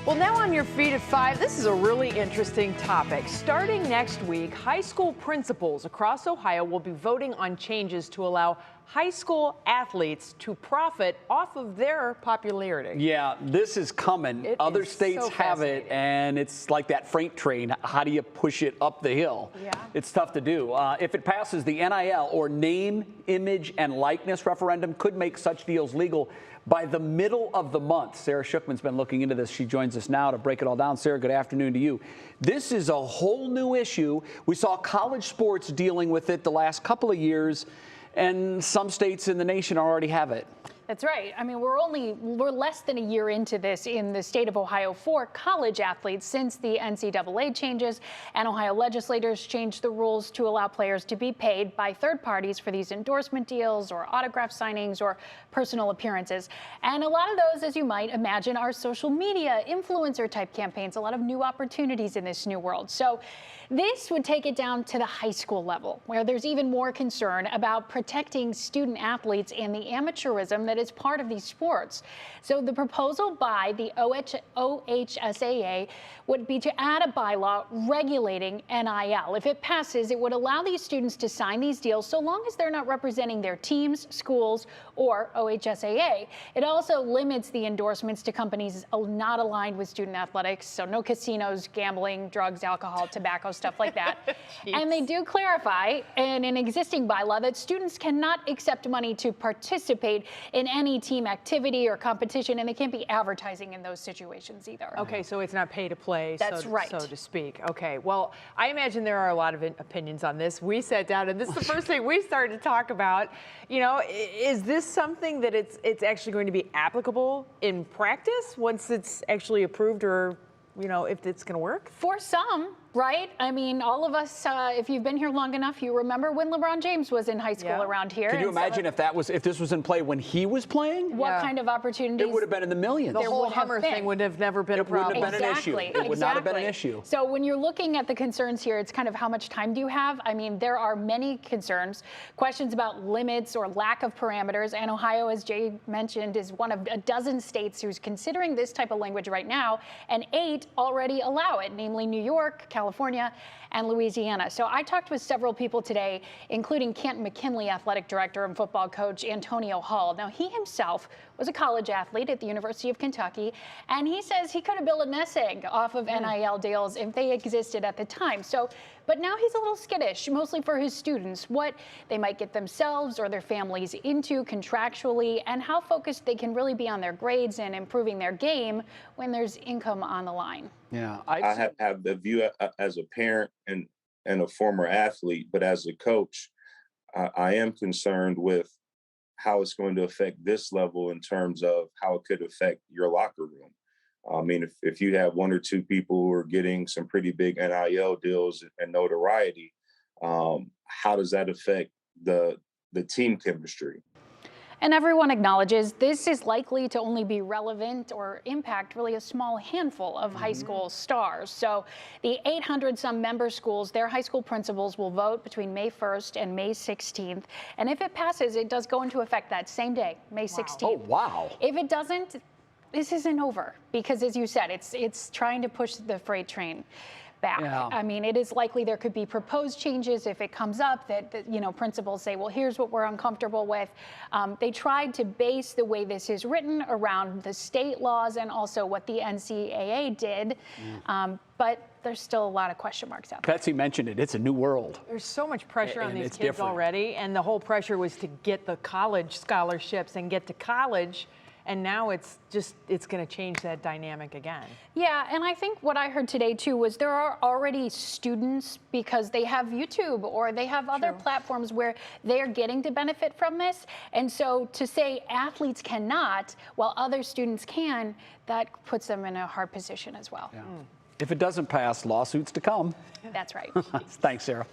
Well, now on your feet at 5, this is a really interesting topic. Starting next week, high school principals across Ohio will be voting on changes to allow high school athletes to profit off of their popularity. Yeah, this is coming. Other states have it, and it's like that freight train. How do you push it up the hill? Yeah. It's tough to do. If it passes, the NIL, or name, image, and likeness referendum, could make such deals legal by the middle of the month. Sarah Shookman's been looking into this. She joins us now to break it all down. Sarah, good afternoon to you. This is a whole new issue. We saw college sports dealing with it the last couple of years, and some states in the nation already have it. That's right. I mean, we're less than a year into this in the state of Ohio for college athletes since the NCAA changes, and Ohio legislators changed the rules to allow players to be paid by third parties for these endorsement deals or autograph signings or personal appearances. And a lot of those, as you might imagine, are social media influencer type campaigns, a lot of new opportunities in this new world. So this would take it down to the high school level, where there's even more concern about protecting student athletes and the amateurism that is part of these sports. So the proposal by the OHSAA would be to add a bylaw regulating NIL. If it passes, it would allow these students to sign these deals so long as they're not representing their teams, schools, or OHSAA. It also limits the endorsements to companies not aligned with student athletics, so no casinos, gambling, drugs, alcohol, tobacco, stuff like that. And they do clarify in an existing bylaw that students cannot accept money to participate in any team activity or competition, and they can't be advertising in those situations either. Okay, so it's not pay to play, That's right. so to speak. Okay, well, I imagine there are a lot of opinions on this. We sat down, and this is the first thing we started to talk about. You know, is this something that it's actually going to be applicable in practice once it's actually approved, or, you know, if it's going to work? For some, right? I mean, all of us, if you've been here long enough, you remember when LeBron James was in high school around here. Can you imagine if this was in play when he was playing? What kind of opportunities? It would have been in the millions. The whole Hummer thing would have never been a problem. It would have been an issue. It would not have been an issue. So when you're looking at the concerns here, it's kind of how much time do you have? I mean, there are many concerns, questions about limits or lack of parameters, and Ohio, as Jay mentioned, is one of a dozen states who's considering this type of language right now, and 8 already allow it, namely New York, California, and Louisiana. So I talked with several people today, including Canton McKinley athletic director and football coach Antonio Hall. Now, he himself was a college athlete at the University of Kentucky, and he says he could have built a nest egg off of NIL deals if they existed at the time. So, but now he's a little skittish, mostly for his students, what they might get themselves or their families into contractually, and how focused they can really be on their grades and improving their game when there's income on the line. Yeah, I have the view as a parent and a former athlete, but as a coach, I am concerned with how it's going to affect this level in terms of how it could affect your locker room. I mean, if you have 1 or 2 people who are getting some pretty big NIL deals and notoriety, how does that affect the team chemistry? And everyone acknowledges this is likely to only be relevant or impact really a small handful of high school stars. So the 800-some member schools, their high school principals will vote between May 1st and May 16th. And if it passes, it does go into effect that same day, May 16th. Oh, wow. If it doesn't, this isn't over, because as you said, it's trying to push the freight train back. Yeah. I mean, it is likely there could be proposed changes if it comes up that you know, principals say, well, here's what we're uncomfortable with. They tried to base the way this is written around the state laws and also what the NCAA did, but there's still a lot of question marks out there. Betsy mentioned it. It's a new world. There's so much pressure on these kids different already, and the whole pressure was to get the college scholarships and get to college. And now it's going to change that dynamic again. Yeah, and I think what I heard today too was there are already students, because they have YouTube or they have other platforms where they're getting to benefit from this. And so to say athletes cannot while other students can, that puts them in a hard position as well. Yeah. If it doesn't pass, lawsuits to come. That's right. Thanks, Sarah.